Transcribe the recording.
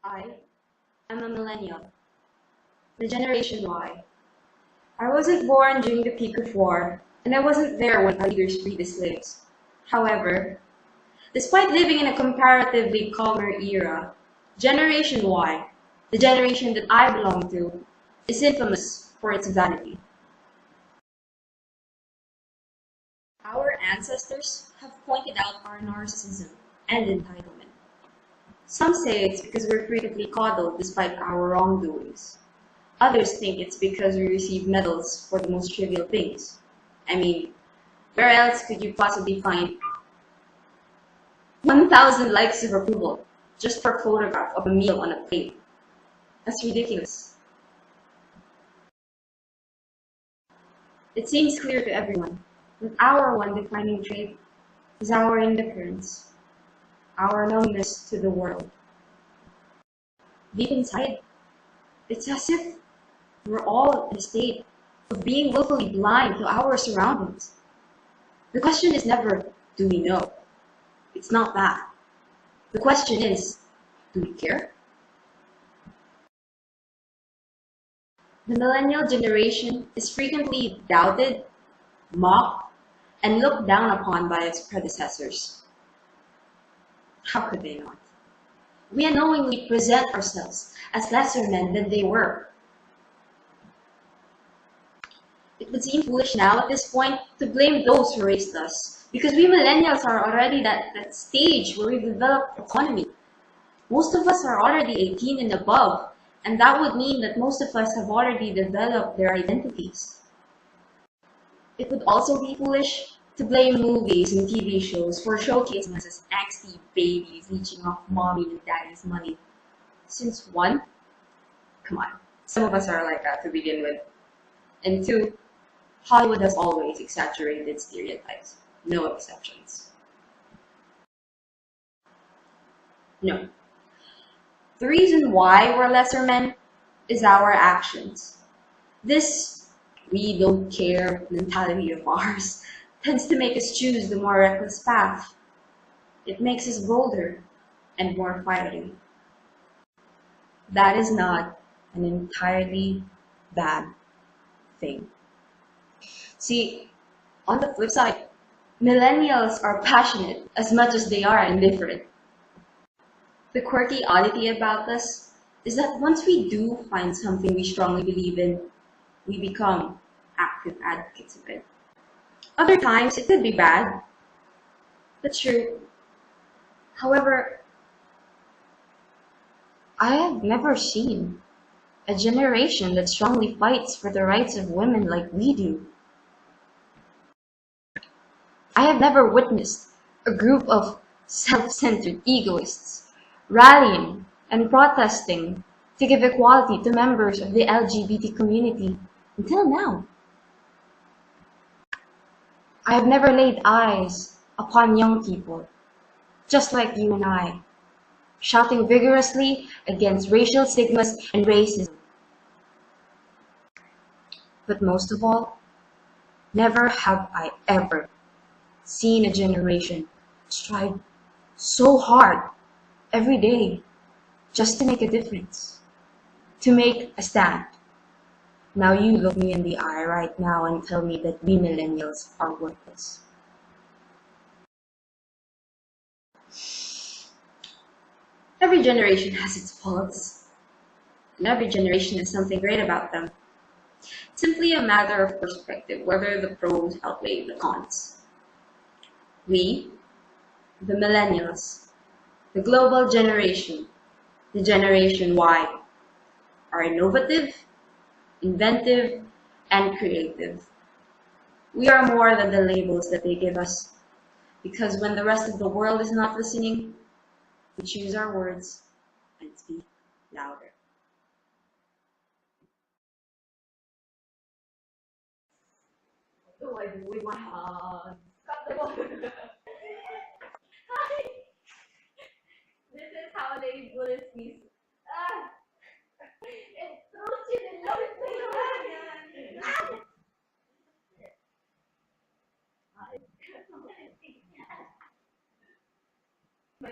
I am a millennial, the Generation Y. I wasn't born during the peak of war, and I wasn't there when our leaders freed the slaves. However, despite living in a comparatively calmer era, Generation Y, the generation that I belong to, is infamous for its vanity. Our ancestors have pointed out our narcissism and entitlement. Some say it's because we're critically coddled despite our wrongdoings. Others think it's because we receive medals for the most trivial things. I mean, where else could you possibly find 1,000 likes of approval just for a photograph of a meal on a plate? That's ridiculous. It seems clear to everyone that our one defining trait is our indifference, our numbness to the world. Deep inside, it's as if we're all in a state of being willfully blind to our surroundings. The question is never, do we know? It's not that. The question is, do we care? The millennial generation is frequently doubted, mocked, and looked down upon by its predecessors. How could they not? We unknowingly present ourselves as lesser men than they were. It would seem foolish now at this point to blame those who raised us, because we millennials are already at that stage where we've developed autonomy. Most of us are already 18 and above, and that would mean that most of us have already developed their identities. It would also be foolish to blame movies and TV shows for showcasing us as angsty babies leeching off mommy and daddy's money. Since one, come on, some of us are like that to begin with. And two, Hollywood has always exaggerated stereotypes, no exceptions. No. The reason why we're lesser men is our actions. This we don't care mentality of ours tends to make us choose the more reckless path. It makes us bolder and more fighting. That is not an entirely bad thing. See, on the flip side, millennials are passionate as much as they are indifferent. The quirky oddity about us is that once we do find something we strongly believe in, we become active advocates of it. Other times, it could be bad. That's true. However, I have never seen a generation that strongly fights for the rights of women like we do. I have never witnessed a group of self-centered egoists rallying and protesting to give equality to members of the LGBT community until now. I have never laid eyes upon young people, just like you and I, shouting vigorously against racial stigmas and racism. But most of all, never have I ever seen a generation strive so hard every day just to make a difference, to make a stand. Now you look me in the eye right now and tell me that we millennials are worthless. Every generation has its faults, and every generation has something great about them. It's simply a matter of perspective, whether the pros outweigh the cons. We, the millennials, the global generation, the Generation Y, are innovative, inventive, and creative. We are more than the labels that they give us, because when the rest of the world is not listening, we choose our words and speak louder. What do I do with my hands? Cut the ball. Hi! This is how they bullet me. Ah! It throws you in love with me. My